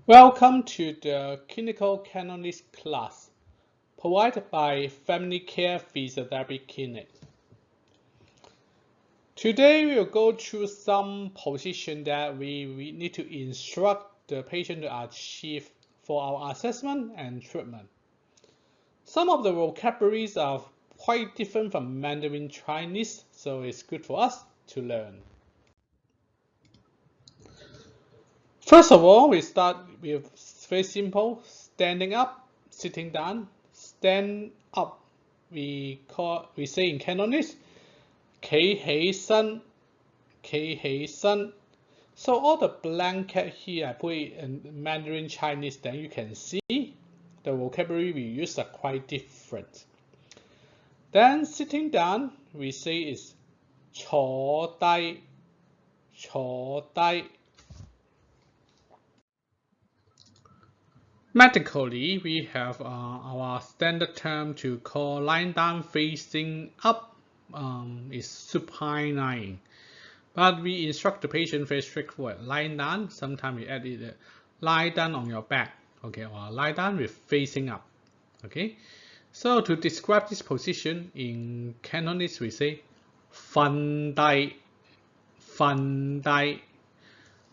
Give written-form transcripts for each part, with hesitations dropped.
Welcome to the Clinical Cantonese class provided by Family Care Physiotherapy Clinic. Today we will go through some position that we need to instruct the patient to achieve for our assessment and treatment. Some of the vocabularies are quite different from Mandarin Chinese, so it's good for us to learn. First of all, we start with very simple, standing up, sitting down. Stand up, we say in Cantonese, 企起身, 企起身. So all the blanket here, I put it in Mandarin Chinese, then you can see the vocabulary we use are quite different. Then sitting down, we say is 坐低, 坐低. Medically, we have our standard term to call lying down facing up is supine lying. But we instruct the patient very straightforward. Lying down, sometimes we add it lie down on your back, okay, or lie down with facing up, okay. So to describe this position in Cantonese, we say 瞓低, 瞓低.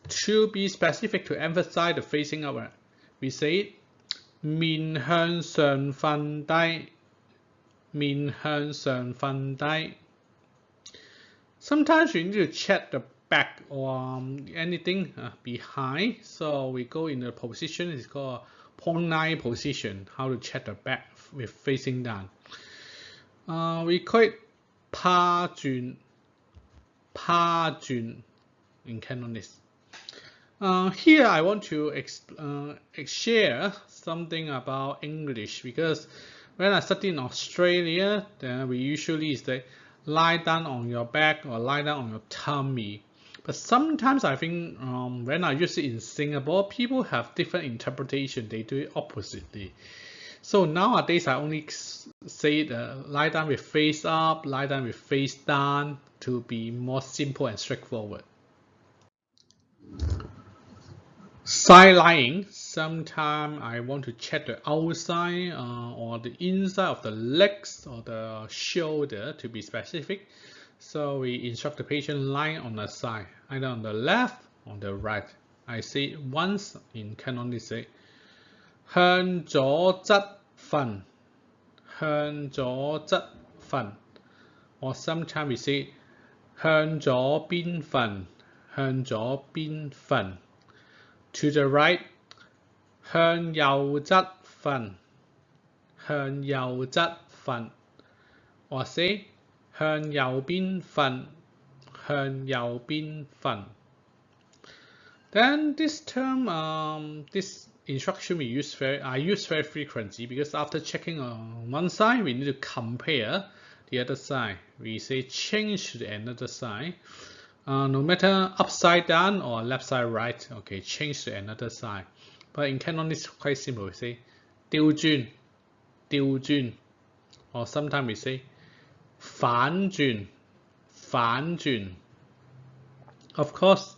To be specific, to emphasize the facing up, we say it 面向上瞓低, 面向上瞓低. Sometimes we need to check the back or anything behind, so we go in the position, it's called Pong-nai position, how to check the back with facing down. We call it 趴轉, 趴轉 in Cantonese. Here I want to share something about English, because when I study in Australia, then we usually say lie down on your back or lie down on your tummy. But sometimes I think when I use it in Singapore, people have different interpretation. They do it oppositely. So nowadays I only say lie down with face up, lie down with face down to be more simple and straightforward. Side lying, sometimes I want to check the outside or the inside of the legs or the shoulder to be specific. So we instruct the patient lying on the side, either on the left or the right. I say it once in Cantonese, say 向左側瞓, 向左側瞓. Or sometimes we say 向左邊瞓, 向左邊瞓. To the right, 向右側瞓, 向右側瞓. Or say 向右邊瞓, 向右邊瞓. Then this term, this instruction I use very frequently, because after checking on one side, we need to compare the other side. We say change to the another side. No matter upside down or left side right, okay, change to another side. But in Cantonese, quite simple. We say 調轉, 調轉. Or sometimes we say 反轉, 反轉. Of course,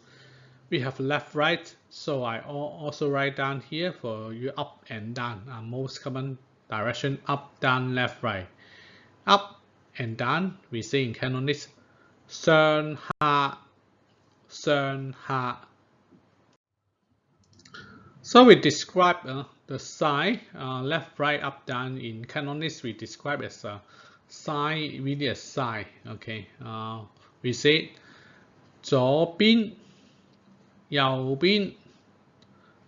we have left, right, so I also write down here for you up and down. Most common direction, up, down, left, right. Up and down, we say in Cantonese, 上下, 上下. So we describe the side, left, right, up, down. In Cantonese, we describe as a side, really a side. Okay, we say 左邊, 右邊,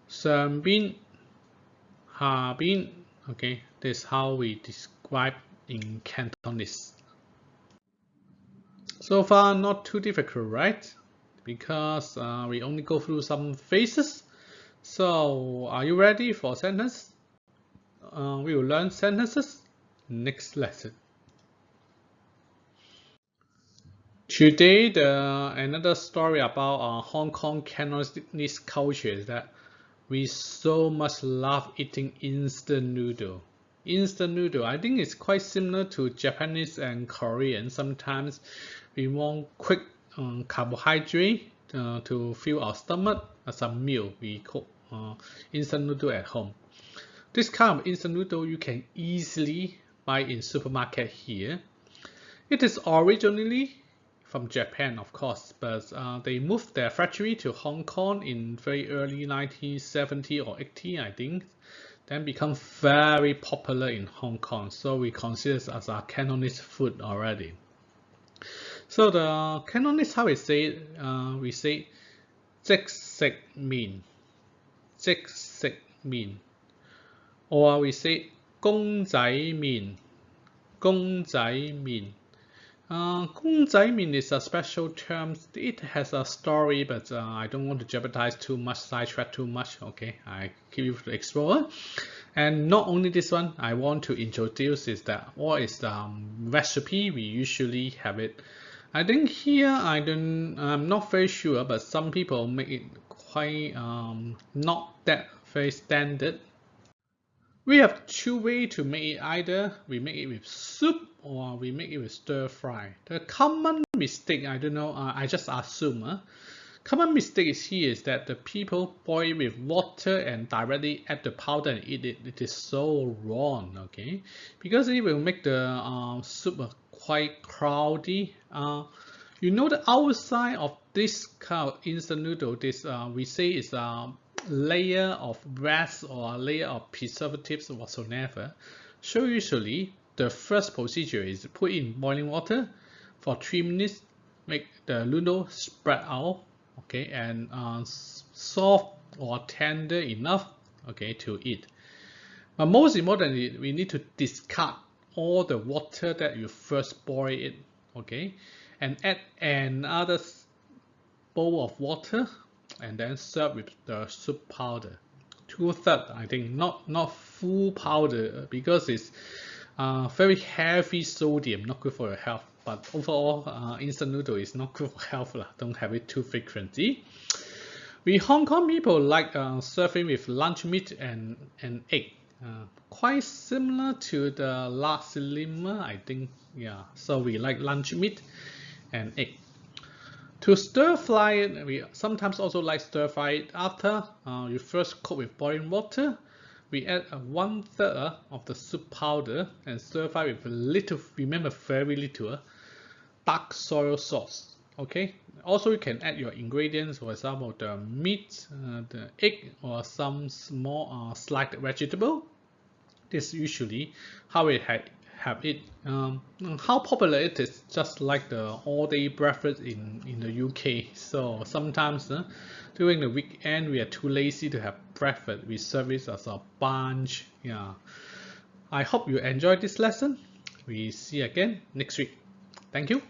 上邊, 下邊. Okay, this is how we describe in Cantonese. So far, not too difficult, right? Because we only go through some phases. So, are you ready for sentence? We will learn sentences next lesson. Today, another story about Hong Kong Cantonese culture is that we so much love eating instant noodle. Instant noodle, I think it's quite similar to Japanese and Korean. Sometimes we want quick carbohydrate to fill our stomach as a meal. We cook instant noodle at home. This kind of instant noodle you can easily buy in supermarket here. It is originally from Japan, of course, but they moved their factory to Hong Kong in very early 1970 or 80, I think. Then become very popular in Hong Kong, so we consider it as a Cantonese food already. So the Cantonese, how we say it? We say 即食麵, 即食麵, or we say 公仔麵, 公仔麵. 公仔麵 is a special term. It has a story, but I don't want to jeopardize too much, sidetrack too much. Okay, I keep you to explore. And not only this one, I want to introduce is that what is the recipe we usually have it. I think here I'm not very sure, but some people make it quite not that very standard. We have two ways to make it. Either we make it with soup or we make it with stir fry. The common mistake, I don't know, I just assume. Common mistake is here is that the people boil with water and directly add the powder and eat it. It is so wrong, okay? Because it will make the soup quite cloudy. You know the outside of this kind of instant noodle, this we say is a layer of rest or a layer of preservatives whatsoever. So usually the first procedure is to put in boiling water for 3 minutes, make the noodle spread out, okay, and soft or tender enough, okay, to eat. But most importantly, we need to discard all the water that you first boil it, okay, and add another bowl of water and then serve with the soup powder. 2/3, I think, not full powder because it's very heavy sodium, not good for your health. But overall, instant noodle is not good for health. Don't have it too frequently. We Hong Kong people like serving with lunch meat and egg. Quite similar to the last limmer, I think. Yeah, so we like lunch meat and egg. To stir fry it, we sometimes also like stir fry it after you first cook with boiling water. We add 1/3 of the soup powder and stir fry with a little, remember very little, dark soy sauce. Okay. Also, you can add your ingredients, for example, the meat, the egg, or some small sliced vegetable. This is usually how we have it. How popular it is, just like the all-day breakfast in the UK. So sometimes during the weekend we are too lazy to have breakfast. We serve it as a bunch. Yeah. I hope you enjoyed this lesson. We see you again next week. Thank you.